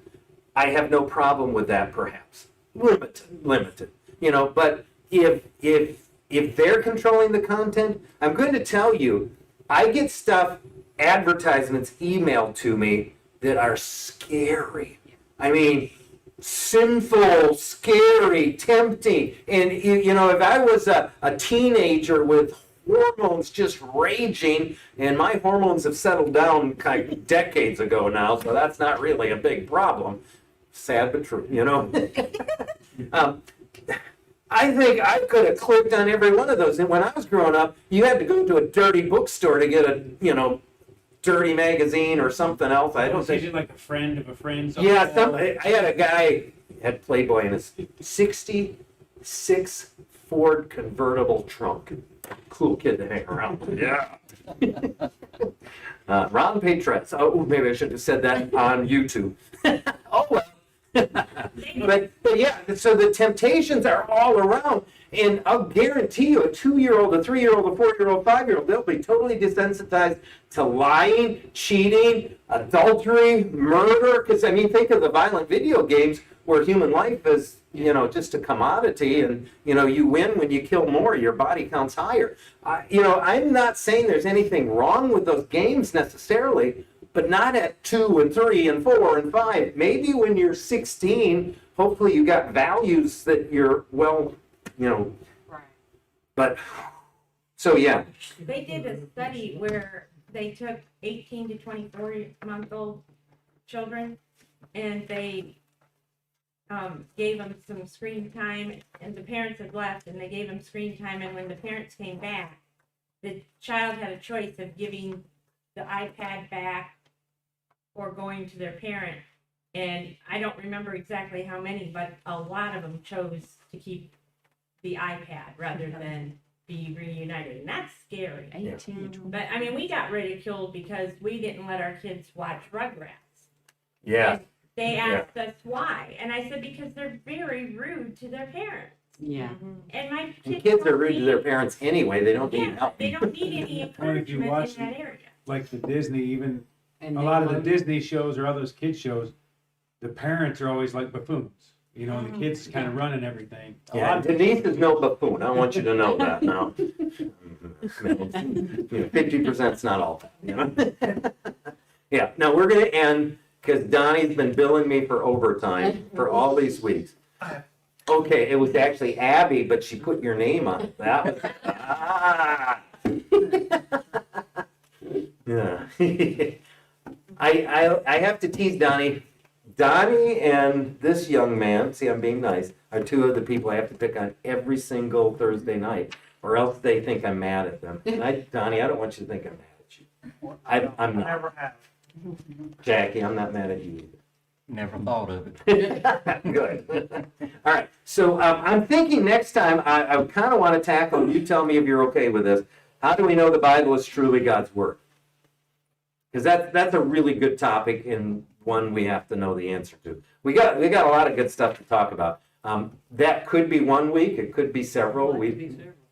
I have no problem with that, perhaps. Limited. But if they're controlling the content, I'm going to tell you, I get advertisements emailed to me that are scary. I mean, sinful, scary, tempting. And, if I was a teenager with hormones just raging, and my hormones have settled down kind of decades ago now, so that's not really a big problem. Sad but true, I think I could have clicked on every one of those. And when I was growing up, you had to go to a dirty bookstore to get a, dirty magazine or something else. I It don't was think. usually like a friend of a friend's. Yeah, I had a guy had Playboy in his '66 Ford convertible trunk. Cool kid to hang around with. Yeah. Ron Patrez. Oh, maybe I should have said that on YouTube. Oh well. but yeah, so the temptations are all around, and I'll guarantee you, a 2-year-old, a 3-year-old, a 4-year-old, 5-year-old, they'll be totally desensitized to lying, cheating, adultery, murder. Because think of the violent video games where human life is, just a commodity, and you win when you kill more. Your body counts higher. I'm not saying there's anything wrong with those games necessarily. But not at 2 and 3 and 4 and 5. Maybe when you're 16, hopefully you got values that you're Right. But, so yeah. They did a study where they took 18 to 24-month-old children and they gave them some screen time, and the parents had left and they gave them screen time, and when the parents came back, the child had a choice of giving the iPad back or going to their parent. And I don't remember exactly how many, but a lot of them chose to keep the iPad rather than be reunited. And that's scary. 18. But we got ridiculed because we didn't let our kids watch Rugrats. Yeah. they asked us why. And I said, because they're very rude to their parents. Yeah. And my And kids kids are don't rude to need- their parents anyway, they don't need Yeah, help. they don't need any encouragement watch in that area. Like the Disney, even And a lot of the Nickelodeon. Disney shows or other kids shows, the parents are always like buffoons. You know, and the kids kind of running everything. A Yeah, lot of Denise is no buffoon, I want you to know that now. 50%'s not all, you know? Yeah, now we're gonna end, because Donnie's been billing me for overtime for all these weeks. Okay, it was actually Abby, but she put your name on it, that was, Yeah. I have to tease Donnie. Donnie and this young man, see, I'm being nice, are two of the people I have to pick on every single Thursday night, or else they think I'm mad at them. And Donnie, I don't want you to think I'm mad at you. I'm not. Never have. Jackie, I'm not mad at you either. Never thought of it. Good. All right. So I'm thinking next time I kind of want to tackle, you tell me if you're okay with this. How do we know the Bible is truly God's word? Because that's a really good topic and one we have to know the answer to. We got a lot of good stuff to talk about. That could be one week. It could be several.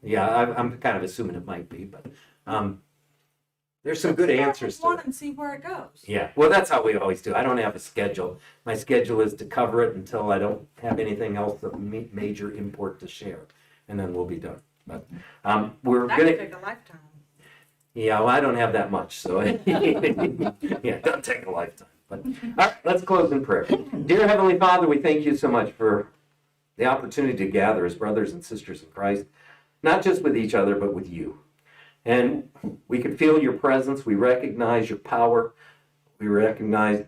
Yeah, I'm kind of assuming it might be, but there's some good Start with answers to one it. and see where it goes. Yeah, well, that's how we always do. I don't have a schedule. My schedule is to cover it until I don't have anything else of major import to share, and then we'll be done. But we're That gonna. could take a lifetime. Yeah, well, I don't have that much, so yeah, it doesn't take a lifetime. But all right, let's close in prayer. Dear Heavenly Father, we thank you so much for the opportunity to gather as brothers and sisters in Christ, not just with each other, but with you. And we can feel your presence. We recognize your power. We recognize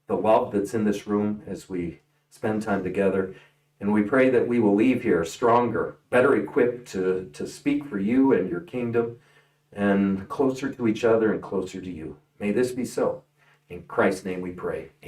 the love that's in this room as we spend time together. And we pray that we will leave here stronger, better equipped to speak for you and your kingdom, and closer to each other and closer to you. May this be so. In Christ's name we pray.